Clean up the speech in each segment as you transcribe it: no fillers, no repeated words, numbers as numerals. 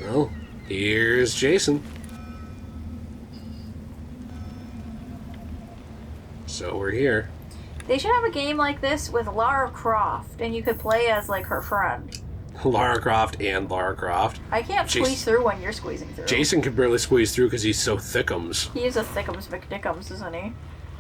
Well, here's Jason. So we're here. They should have a game like this with Lara Croft, and you could play as, like, her friend. Lara Croft and Lara Croft. I can't squeeze through when you're squeezing through. Jason can barely squeeze through because he's so thickums. He is a thickums McDickums, isn't he?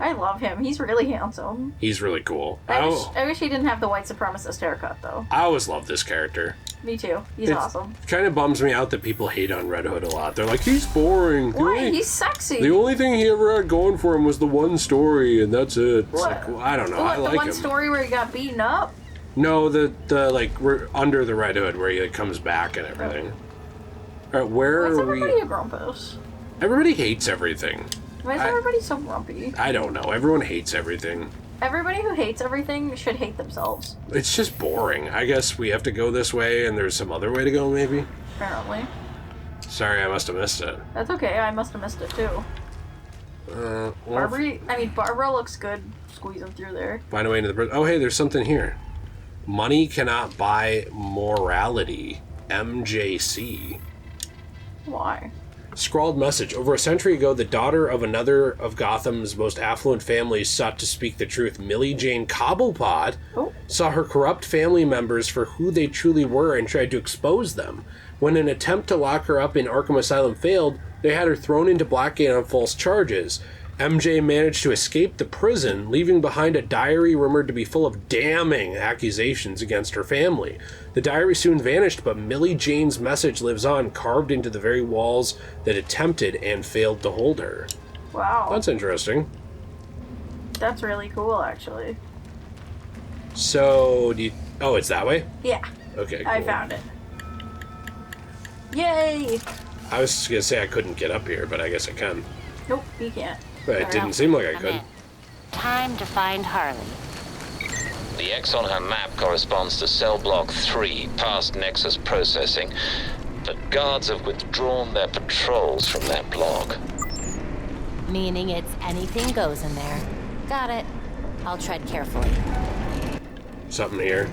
I love him. He's really handsome. He's really cool. I wish he didn't have the white supremacist haircut, though. I always love this character. Me too. He's awesome. It kind of bums me out that people hate on Red Hood a lot. They're like, he's boring. Why? He's sexy. The only thing he ever had going for him was the one story, and that's it. It's like, well, I don't know. I like him. The one story where he got beaten up? No, the like, we're under the Red Hood where he like, comes back and everything. All right, where Why is are we? everybody a grumpus? Everybody hates everything. Why is everybody so grumpy? I don't know. Everyone hates everything. Everybody who hates everything should hate themselves. It's just boring. I guess we have to go this way, and there's some other way to go, maybe? Apparently. Sorry, I must have missed it. That's okay. I must have missed it, too. Barbara looks good squeezing through there. Find a way into the bridge. Oh, hey, there's something here. Money cannot buy morality. MJC. Why? Scrawled message. Over a century ago, the daughter of another of Gotham's most affluent families sought to speak the truth. Millie Jane Cobblepot saw her corrupt family members for who they truly were and tried to expose them. When an attempt to lock her up in Arkham Asylum failed, they had her thrown into Blackgate on false charges. MJ managed to escape the prison, leaving behind a diary rumored to be full of damning accusations against her family. The diary soon vanished, but Millie Jane's message lives on, carved into the very walls that attempted and failed to hold her. Wow. That's interesting. That's really cool, actually. So, oh, it's that way? Yeah. Okay, cool. I found it. Yay! I was going to say I couldn't get up here, but I guess I can. Nope, you can't. But it didn't seem like I could. Time to find Harley. The X on her map corresponds to cell block 3, past Nexus processing, but guards have withdrawn their patrols from that block. Meaning it's anything goes in there. Got it. I'll tread carefully. Something here.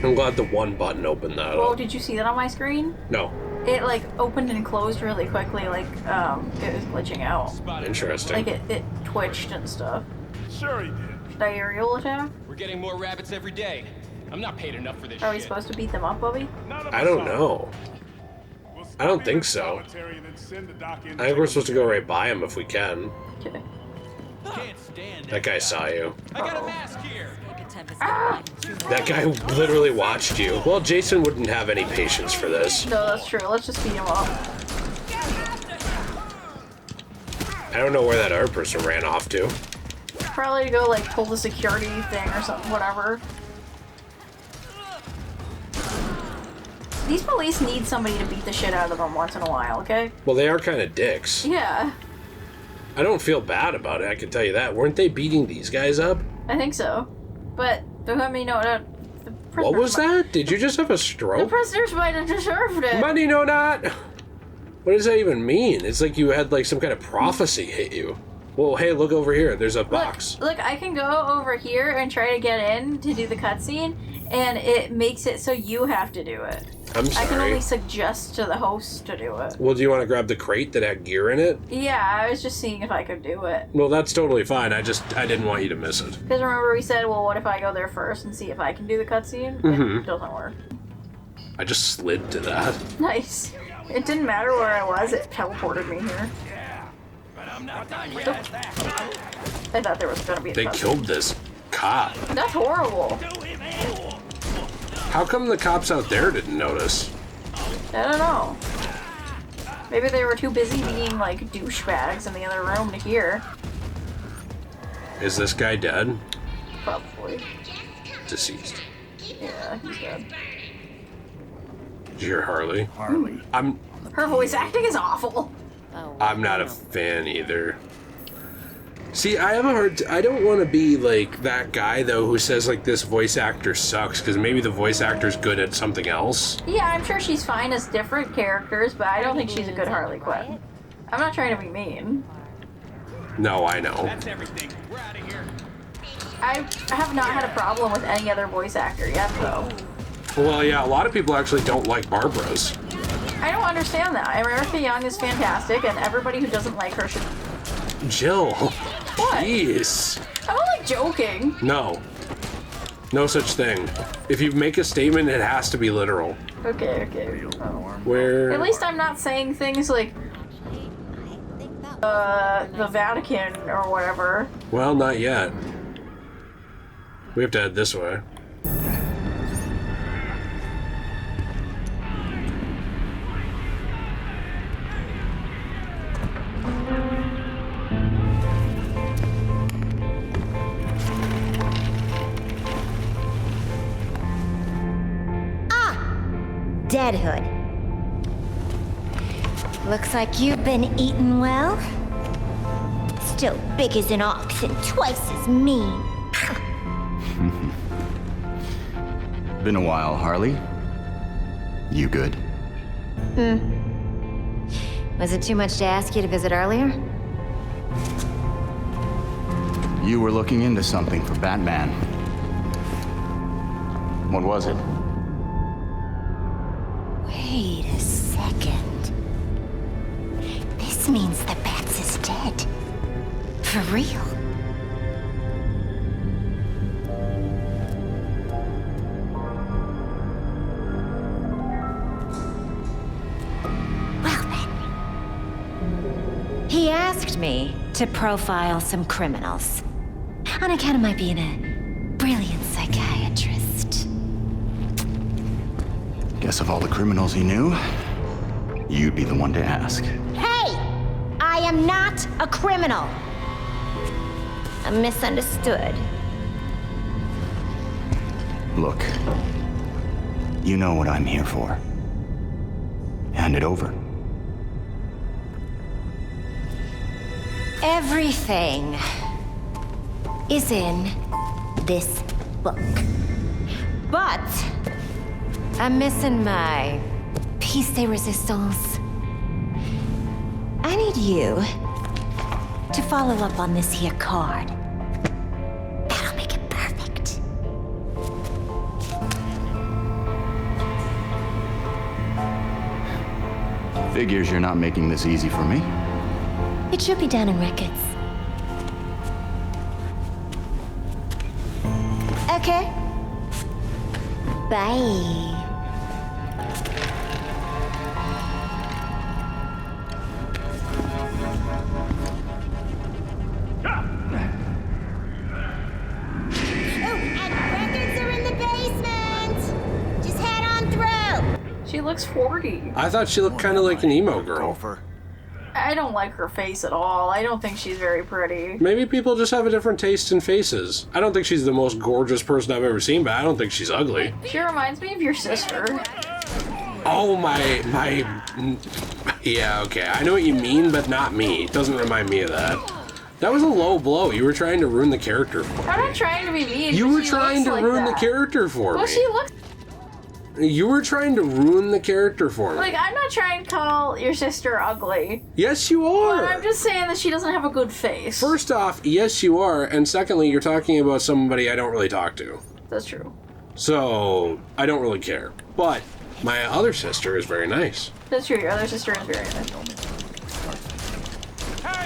I'm glad the one button opened that Whoa, up. did you see that on my screen? No. It, like, opened and closed really quickly, like, it was glitching out. Interesting. Like, it twitched and stuff. Sure he did. Should I aerial attack? We're getting more rabbits every day. I'm not paid enough for this Are we shit. supposed to beat them up, Bubby? I don't know. I don't think so. I think we're supposed to go right by him if we can. Okay. Can't stand That guy saw you. I got a mask here. That guy literally watched you. Well, Jason wouldn't have any patience for this. No, that's true. Let's just beat him up. I don't know where that other person ran off to. Probably to go, like, pull the security thing or something, whatever. These police need somebody to beat the shit out of them once in a while, okay? Well, they are kind of dicks. Yeah. I don't feel bad about it, I can tell you that. Weren't they beating these guys up? I think so. But, I mean, no, the prisoners What was that? Did you just have a The stroke? prisoners might have deserved it. Money no not! What does that even mean? It's like you had like some kind of prophecy hit you. Well, hey, look over here. There's a box. Look, I can go over here and try to get in to do the cutscene, and it makes it so you have to do it. I'm sorry. I can only suggest to the host to do it. Well, do you want to grab the crate that had gear in it? Yeah, I was just seeing if I could do it. Well, that's totally fine. I didn't want you to miss it. Because remember we said, well, what if I go there first and see if I can do the cutscene? It doesn't work. I just slid to that. Nice. It didn't matter where I was, it teleported me here. I thought there was going to be a They cutscene. killed this cop. That's horrible. How come the cops out there didn't notice? I don't know. Maybe they were too busy being like douchebags in the other room to hear. Is this guy dead? Probably. Deceased. Yeah, he's dead. Did you hear Harley? Harley. Her voice acting is awful. I'm not a fan either. See, I don't want to be like that guy though who says like this voice actor sucks because maybe the voice actor's good at something else. Yeah, I'm sure she's fine as different characters, but I don't think she's a good Harley Quinn. I'm not trying to be mean. No, I know. That's everything. We're out of here. I have not had a problem with any other voice actor yet, though. Well, yeah, a lot of people actually don't like Barbara's. I don't understand that. America Young is fantastic, and everybody who doesn't like her should... Jill. What? Jeez. I'm only joking. No. No such thing. If you make a statement, it has to be literal. Okay. Where... At least I'm not saying things like, the Vatican or whatever. Well, not yet. We have to head this way. Deadhood. Looks like you've been eating well. Still big as an ox and twice as mean. Been a while, Harley. You good? Was it too much to ask you to visit earlier? You were looking into something for Batman. What was it? Wait a second. This means the Bats is dead. For real. Well then. He asked me to profile some criminals. On account of my being a brilliant psychiatrist. Guess of all the criminals he knew, you'd be the one to ask. Hey! I am not a criminal. I'm misunderstood. Look, you know what I'm here for. Hand it over. Everything is in this book. But I'm missing my piece de resistance. I need you to follow up on this here card. That'll make it perfect. Figures you're not making this easy for me. It should be down in records. Okay. Bye. She looks 40. I thought she looked kind of like an emo girl. I don't like her face at all. I don't think she's very pretty. Maybe people just have a different taste in faces. I don't think she's the most gorgeous person I've ever seen, but I don't think she's ugly. She reminds me of your sister. Oh, my... Yeah, okay. I know what you mean, but not me. It doesn't remind me of that. That was a low blow. You were trying to ruin the character for me. I'm not trying to be mean. You but were she trying looks to like ruin that. the character for Well, me. she looks You were trying to ruin the character for me. like, I'm not trying to call your sister ugly. Yes, you are. But I'm just saying that she doesn't have a good face. First off, yes, you are. And secondly, you're talking about somebody I don't really talk to. That's true. So, I don't really care. But my other sister is very nice. That's true. Your other sister is very nice.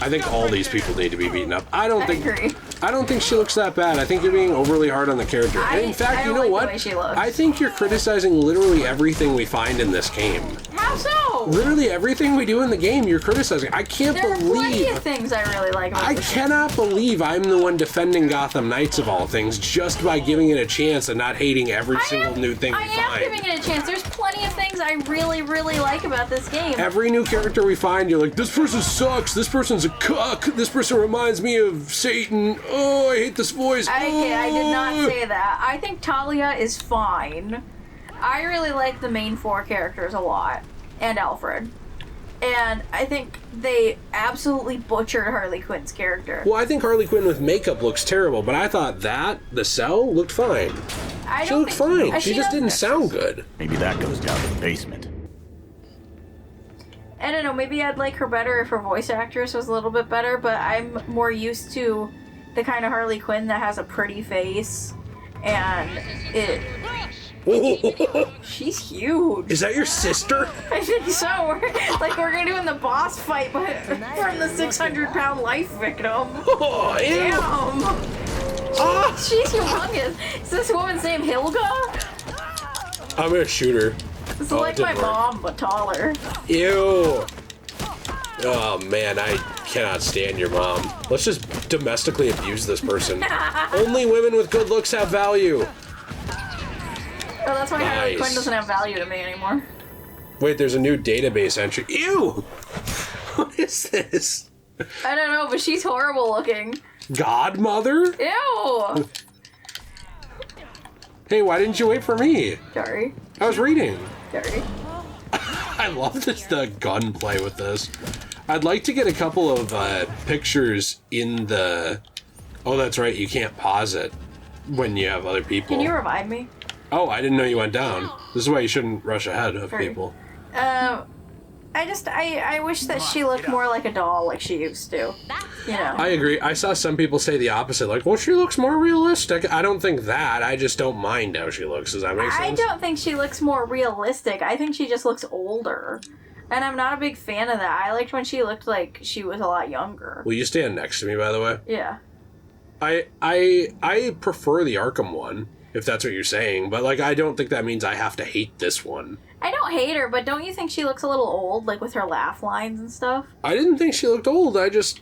I think all these people need to be beaten up. I agree. I don't think she looks that bad. I think you're being overly hard on the character. And in fact, I you don't know like what? the way she looks. I think you're criticizing literally everything we find in this game. How so? Literally everything we do in the game, you're criticizing. I can't There are plenty believe... of things I really like about I this. cannot believe I'm the one defending Gotham Knights of all things just by giving it a chance and not hating every single new thing we I am find. giving it a chance. There's plenty of things I really, really like about this game. Every new character we find, you're like, this person sucks, this person's a cuck, this person reminds me of Satan, oh, I hate this voice. Okay, I did not say that. I think Talia is fine. I really like the main four characters a lot. And Alfred. And I think they absolutely butchered Harley Quinn's character. Well, I think Harley Quinn with makeup looks terrible, but I thought the cell looked fine. She looked fine. She just didn't sound good. Maybe that goes down to the basement. I don't know, maybe I'd like her better if her voice actress was a little bit better, but I'm more used to the kind of Harley Quinn that has a pretty face and it She's huge. Is that your sister? I think so. We're gonna do in the boss fight, but from the 600-pound life victim. Oh, ew. Damn. Ah. She's humongous. Is this woman's name Hilga? I'm gonna shoot her. It's Oh, like it my didn't work. mom, but taller. Ew. Oh man, I cannot stand your mom. Let's just domestically abuse this person. Only women with good looks have value. Oh, that's why Harley Nice. Quinn doesn't have value to me anymore. Wait, there's a new database entry. Ew! What is this? I don't know, but she's horrible looking. Godmother? Ew! Hey, why didn't you wait for me? Sorry. I was reading. Sorry. I love the gunplay with this. I'd like to get a couple of pictures in the... Oh, that's right, you can't pause it when you have other people. Can you revive me? Oh, I didn't know you went down. This is why you shouldn't rush ahead of Sorry. people. I wish that she looked more like a doll like she used to. You know. I agree. I saw some people say the opposite. Like, well, she looks more realistic. I don't think that. I just don't mind how she looks. Does that make sense? I don't think she looks more realistic. I think she just looks older. And I'm not a big fan of that. I liked when she looked like she was a lot younger. Will you stand next to me, by the way? Yeah. I prefer the Arkham one, if that's what you're saying. But, like, I don't think that means I have to hate this one. I don't hate her, but don't you think she looks a little old, like with her laugh lines and stuff? I didn't think she looked old. I just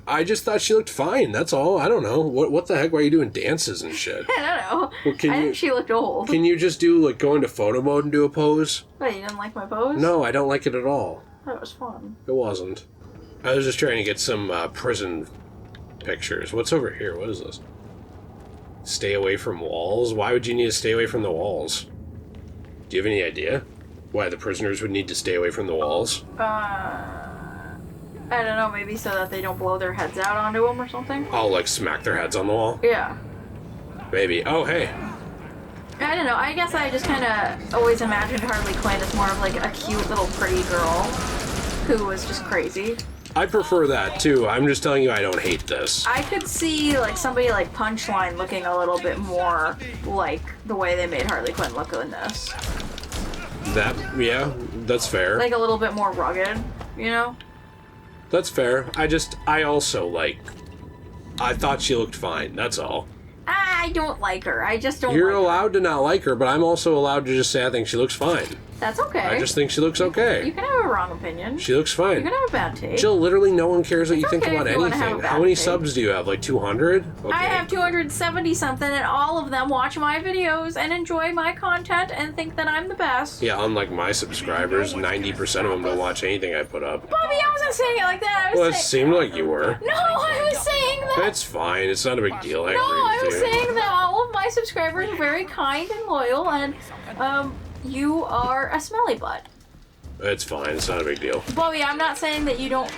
thought she looked fine. That's all. I don't know. What the heck? Why are you doing dances and shit? I don't know. Well, I think she looked old. Can you just do, like, go into photo mode and do a pose? What, you didn't like my pose? No, I don't like it at all. I thought it was fun. It wasn't. I was just trying to get some prison pictures. What's over here? What is this? Stay away from walls? Why would you need to stay away from the walls? Do you have any idea why the prisoners would need to stay away from the walls? I don't know, maybe so that they don't blow their heads out onto them or something? Oh, like smack their heads on the wall? Yeah. Maybe. Oh, hey. I don't know, I guess I just kind of always imagined Harley Quinn as more of like a cute little pretty girl who was just crazy. I prefer that, too. I'm just telling you I don't hate this. I could see like somebody like Punchline looking a little bit more like the way they made Harley Quinn look in this. Yeah, that's fair. Like a little bit more rugged, you know? That's fair. I thought she looked fine, that's all. I don't like her. I just don't You're like allowed to not like her, but I'm also allowed to just say I think she looks fine. her. That's okay. I just think she looks okay. You can have a wrong opinion. She looks You fine. can have a bad taste. Jill, literally no one cares what It's you think okay about if you wanna have a anything. bad How many take. subs do you have? Like 200? Okay. I have 270 something, and all of them watch my videos and enjoy my content and think that I'm the best. Yeah, unlike my subscribers, 90% of them don't watch anything I put up. Bobby, I wasn't saying it like that. I was Well, it saying. seemed like you were. No, I was saying that. It's fine. It's not a big deal. I No, I agree was with you. saying that all of my subscribers are very kind and loyal, and you are a smelly butt. It's fine. It's not a big deal. Bobby, I'm not saying that you don't.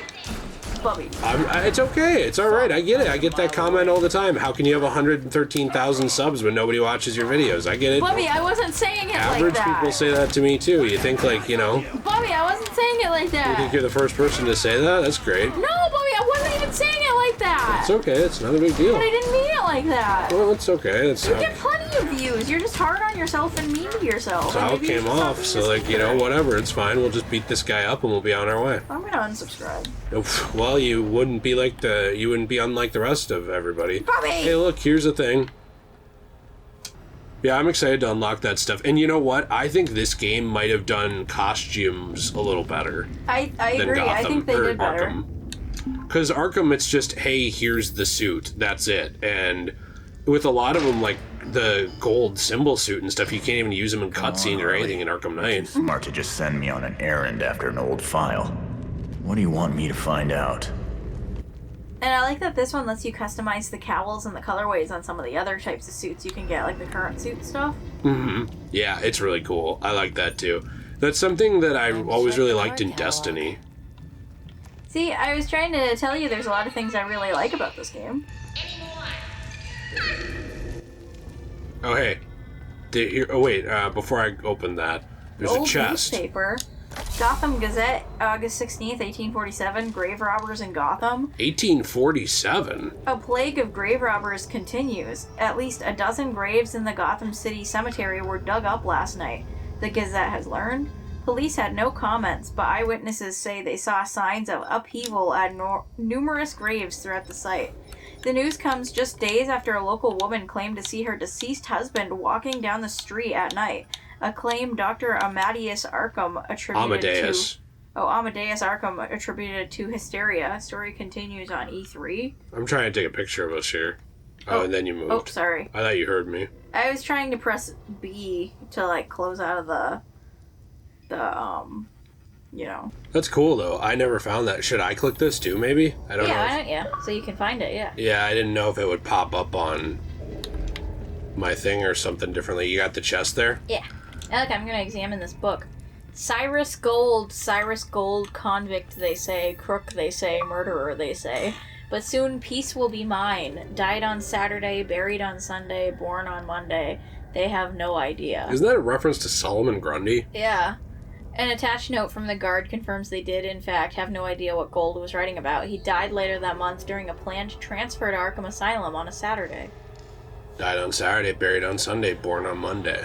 Bobby. It's okay. It's all right. I get it. I get that comment all the time. How can you have 113,000 subs when nobody watches your videos? I get it. Bobby, I wasn't saying it Average like that. people say that to me too. You think like, you know, Bobby, I wasn't saying it like you think that. you're the first person to say that? That's great. No, Bobby, I wasn't even saying it like that. It's okay. It's not a big deal. But I didn't mean it like that. Well, it's okay. It's You how, get plenty of views. You're just hard on yourself and mean to yourself. it's how it And maybe came you just off. have So to like, you know, subscribe. whatever. It's fine. We'll just beat this guy up and we'll be on our way. I'm gonna unsubscribe. Well, you wouldn't be unlike the rest of everybody. Bobby! Hey, look, here's the thing. Yeah, I'm excited to unlock that stuff. And you know what? I think this game might have done costumes a little better I than agree. Gotham I think they or did better. Arkham. Because Arkham, it's just, hey, here's the suit. That's it. And with a lot of them, like the gold symbol suit and stuff, you can't even use them in cutscenes or anything in Arkham Knight. Smart to just send me on an errand after an old file. What do you want me to find out? And I like that this one lets you customize the cowls and the colorways on some of the other types of suits you can get, like the current suit stuff. Mm-hmm. Yeah, it's really cool. I like that too. That's something that I always really liked in Destiny. See, I was trying to tell you there's a lot of things I really like about this game. Oh, hey. Wait, before I open that, there's a Old chest. newspaper Gotham Gazette, August 16th, 1847, grave robbers in Gotham. 1847? A plague of grave robbers continues. At least a dozen graves in the Gotham City Cemetery were dug up last night, the Gazette has learned. Police had no comments, but eyewitnesses say they saw signs of upheaval at numerous graves throughout the site. The news comes just days after a local woman claimed to see her deceased husband walking down the street at night, a claim Dr. Amadeus Arkham attributed to hysteria. Story continues on E3. I'm trying to take a picture of us here. Oh, and then you moved. Oh, sorry. I thought you heard me. I was trying to press B to, like, close out of the you know. That's cool, though. I never found that. Should I click this, too, maybe? I don't know. Yeah, why don't you? So you can find it, yeah. Yeah, I didn't know if it would pop up on my thing or something differently. You got the chest there? Yeah. Look, I'm gonna examine this book. Cyrus Gold, convict, they say. Crook, they say. Murderer, they say. But soon peace will be mine. Died on Saturday, buried on Sunday, born on Monday. They have no idea. Isn't that a reference to Solomon Grundy? Yeah. An attached note from the guard confirms they did, in fact, have no idea what Gold was writing about. He died later that month during a planned transfer to Arkham Asylum on a Saturday. Died on Saturday, buried on Sunday, born on Monday.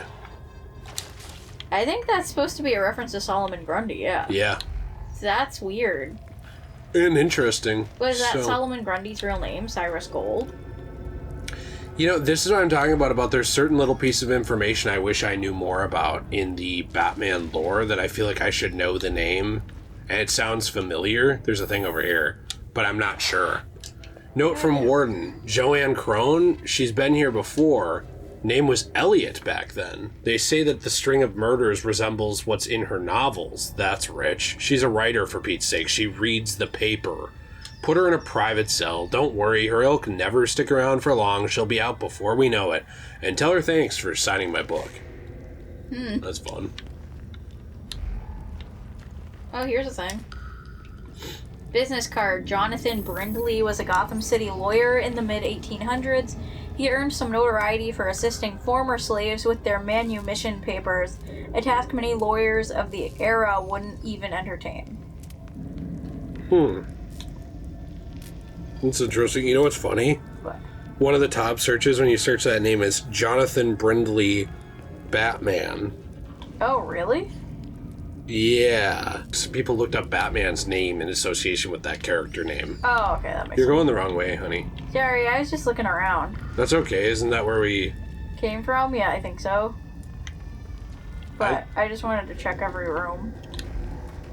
I think that's supposed to be a reference to Solomon Grundy, yeah. Yeah. That's weird. And interesting. Was that Solomon Grundy's real name, Cyrus Gold? You know, this is what I'm talking about there's certain little piece of information I wish I knew more about in the Batman lore that I feel like I should know the name. And it sounds familiar. There's a thing over here, but I'm not sure. Note from Warden, Joanne Crone, she's been here before. Name was Elliot back then. They say that the string of murders resembles what's in her novels. That's rich. She's a writer, for Pete's sake. She reads the paper. Put her in a private cell. Don't worry, her ilk never stick around for long. She'll be out before we know it. And tell her thanks for signing my book. That's fun. Oh, here's a thing. Business card. Jonathan Brindley was a Gotham City lawyer in the mid-1800s. He earned some notoriety for assisting former slaves with their manumission papers, a task many lawyers of the era wouldn't even entertain. That's interesting. You know what's funny? What? One of the top searches when you search that name is Jonathan Brindley Batman. Oh, really? Yeah. So people looked up Batman's name in association with that character name. Oh, okay, that makes You're sense. going the wrong way, honey. Sorry, I was just looking around. That's okay. Isn't that where we... Came from? Yeah, I think so. But I just wanted to check every room.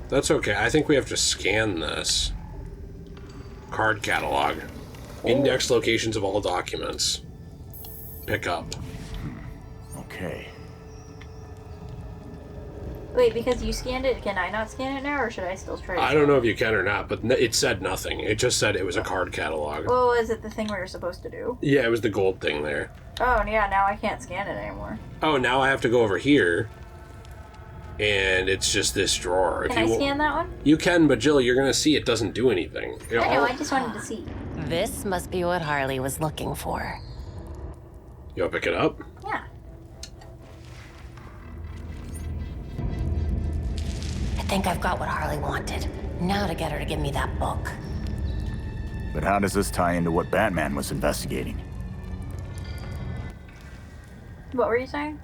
That's okay. I think we have to scan this. Card catalog. Index locations of all documents. Pick up. Okay. Wait, because you scanned it, can I not scan it now, or should I still try to I don't know if you can or not, but it said nothing. It just said it was a card catalog. Well, is it the thing we were supposed to do? Yeah, it was the gold thing there. Oh, yeah, now I can't scan it anymore. Oh, now I have to go over here. And it's just this drawer. Can I scan that one? You can, but Jill, you're going to see it doesn't do anything. I know, I just wanted to see. This must be what Harley was looking for. You want to pick it up? Yeah. I think I've got what Harley wanted. Now to get her to give me that book. But how does this tie into what Batman was investigating? What were you saying?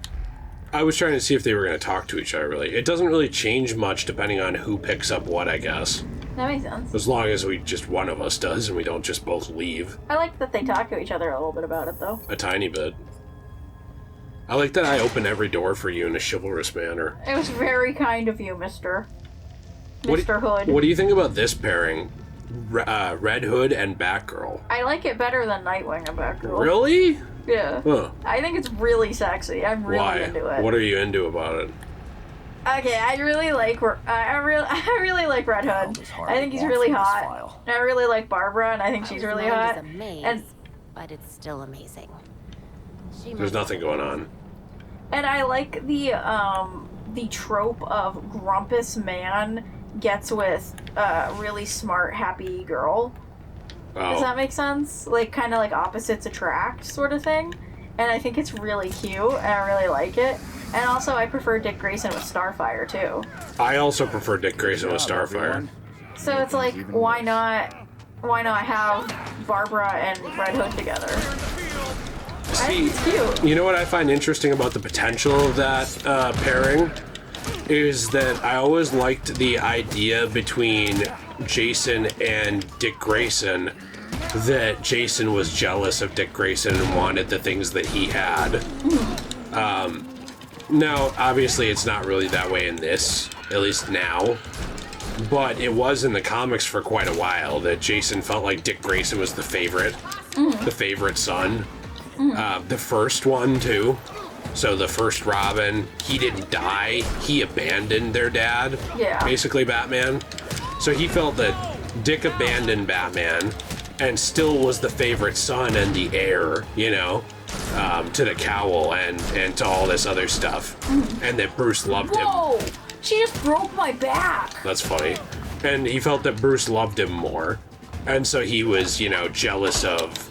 I was trying to see if they were going to talk to each other, really. It doesn't really change much depending on who picks up what, I guess. That makes sense. As long as just one of us does and we don't just both leave. I like that they talk to each other a little bit about it, though. A tiny bit. I like that I open every door for you in a chivalrous manner. It was very kind of you, Mr. What Hood. What do you think about this pairing? Red Hood and Batgirl. I like it better than Nightwing and Batgirl. Really? Yeah. Huh. I think it's really sexy. I'm really Why? into it. What are you into about it? Okay, I really like I really like Red Hood. I think he's really hot. And I really like Barbara, and I think she's really hot. And but it's still amazing. There's nothing going on. And I like the trope of grumpus man gets with a really smart, happy girl. Oh. Does that make sense? Like, kind of like opposites attract sort of thing. And I think it's really cute, and I really like it. And also, I prefer Dick Grayson with Starfire, too. I also prefer Dick Grayson with Starfire. So it's like, why not have Barbara and Red Hood together? I think it's cute. You know what I find interesting about the potential of that pairing is that I always liked the idea between Jason and Dick Grayson that Jason was jealous of Dick Grayson and wanted the things that he had. Now, obviously, it's not really that way in this, at least now. But it was in the comics for quite a while that Jason felt like Dick Grayson was the favorite son. The first one, too. So the first Robin, he didn't die. He abandoned their dad. Yeah. Basically, Batman. So he felt that Dick abandoned Batman and still was the favorite son and the heir, you know, to the cowl and to all this other stuff. And that Bruce loved him. Whoa! She just broke my back! That's funny. And he felt that Bruce loved him more. And so he was, you know, jealous of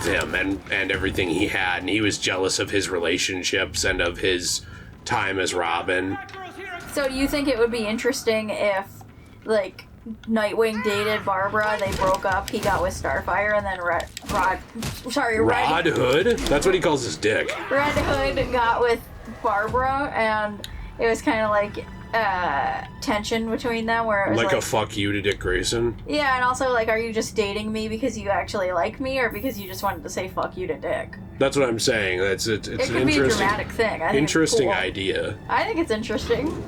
him and everything he had. And he was jealous of his relationships and of his time as Robin. So do you think it would be interesting if, like, Nightwing dated Barbara, they broke up, he got with Starfire, and then Red Hood? That's what he calls his dick. Red Hood got with Barbara, and it was kind of like tension between them, where it was like a fuck you to Dick Grayson? Yeah, and also, like, are you just dating me because you actually like me, or because you just wanted to say fuck you to Dick? That's what I'm saying. It's It an could be a interesting, dramatic thing. I think interesting it's cool. idea. I think it's interesting.